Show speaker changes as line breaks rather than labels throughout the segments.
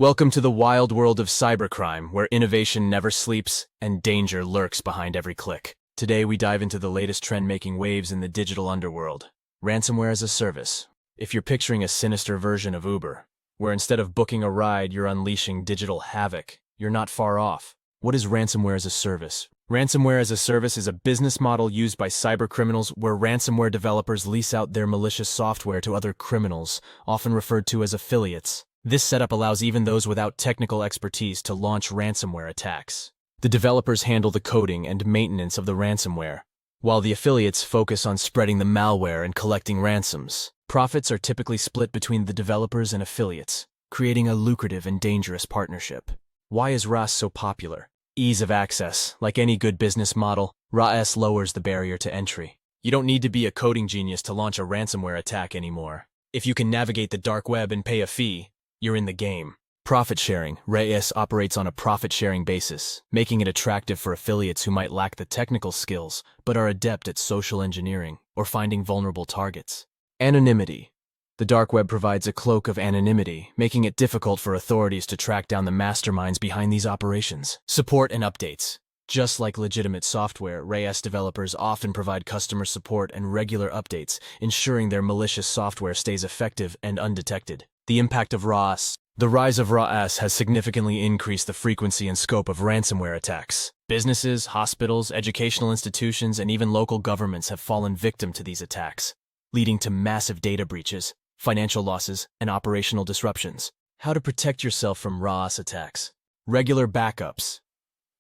Welcome to the wild world of cybercrime, where innovation never sleeps and danger lurks behind every click. Today we dive into the latest trend-making waves in the digital underworld. Ransomware-as-a-Service. If you're picturing a sinister version of Uber, where instead of booking a ride you're unleashing digital havoc, you're not far off. What is Ransomware-as-a-Service? Ransomware-as-a-Service is a business model used by cybercriminals where ransomware developers lease out their malicious software to other criminals, often referred to as affiliates. This setup allows even those without technical expertise to launch ransomware attacks. The developers handle the coding and maintenance of the ransomware, while the affiliates focus on spreading the malware and collecting ransoms. Profits are typically split between the developers and affiliates, creating a lucrative and dangerous partnership. Why is RaaS so popular? Ease of access. Like any good business model, RaaS lowers the barrier to entry. You don't need to be a coding genius to launch a ransomware attack anymore. If you can navigate the dark web and pay a fee, you're in the game. Profit sharing. RaaS operates on a profit-sharing basis, making it attractive for affiliates who might lack the technical skills but are adept at social engineering or finding vulnerable targets. Anonymity. The dark web provides a cloak of anonymity, making it difficult for authorities to track down the masterminds behind these operations. Support and updates. Just like legitimate software, RaaS developers often provide customer support and regular updates, ensuring their malicious software stays effective and undetected. The impact of RaaS. The rise of RaaS has significantly increased the frequency and scope of ransomware attacks. Businesses, hospitals, educational institutions, and even local governments have fallen victim to these attacks, leading to massive data breaches, financial losses, and operational disruptions. How to protect yourself from RaaS attacks. Regular backups.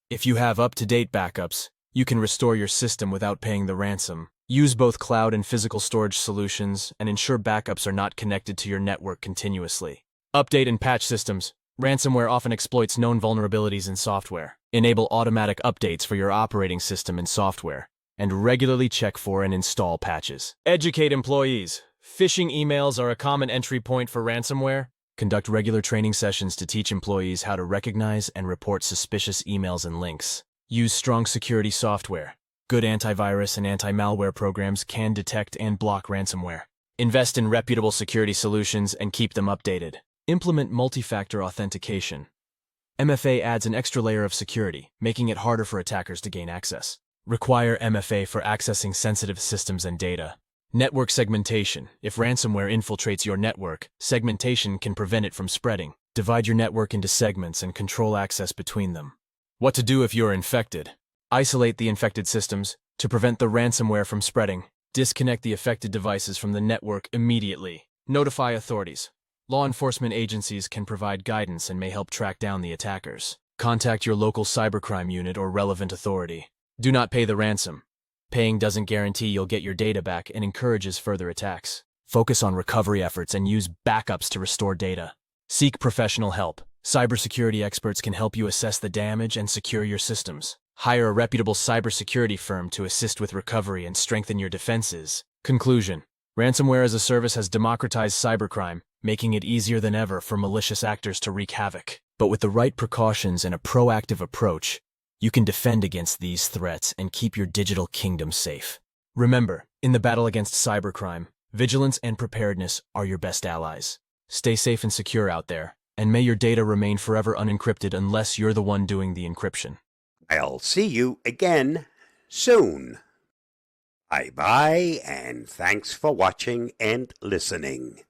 If you have up-to-date backups, you can restore your system without paying the ransom. Use both cloud and physical storage solutions and ensure backups are not connected to your network continuously. Update and patch systems. Ransomware often exploits known vulnerabilities in software. Enable automatic updates for your operating system and software, and regularly check for and install patches. Educate employees. Phishing emails are a common entry point for ransomware. Conduct regular training sessions to teach employees how to recognize and report suspicious emails and links. Use strong security software. Good antivirus and anti-malware programs can detect and block ransomware. Invest in reputable security solutions and keep them updated. Implement multi-factor authentication. MFA adds an extra layer of security, making it harder for attackers to gain access. Require MFA for accessing sensitive systems and data. Network segmentation. If ransomware infiltrates your network, segmentation can prevent it from spreading. Divide your network into segments and control access between them. What to do if you're infected? Isolate the infected systems to prevent the ransomware from spreading. Disconnect the affected devices from the network immediately. Notify authorities. Law enforcement agencies can provide guidance and may help track down the attackers. Contact your local cybercrime unit or relevant authority. Do not pay the ransom. Paying doesn't guarantee you'll get your data back and encourages further attacks. Focus on recovery efforts and use backups to restore data. Seek professional help. Cybersecurity experts can help you assess the damage and secure your systems. Hire a reputable cybersecurity firm to assist with recovery and strengthen your defenses. Conclusion. Ransomware-as-a-Service has democratized cybercrime, making it easier than ever for malicious actors to wreak havoc. But with the right precautions and a proactive approach, you can defend against these threats and keep your digital kingdom safe. Remember, in the battle against cybercrime, vigilance and preparedness are your best allies. Stay safe and secure out there, and may your data remain forever unencrypted unless you're the one doing the encryption.
I'll see you again soon. Bye-bye, and thanks for watching and listening.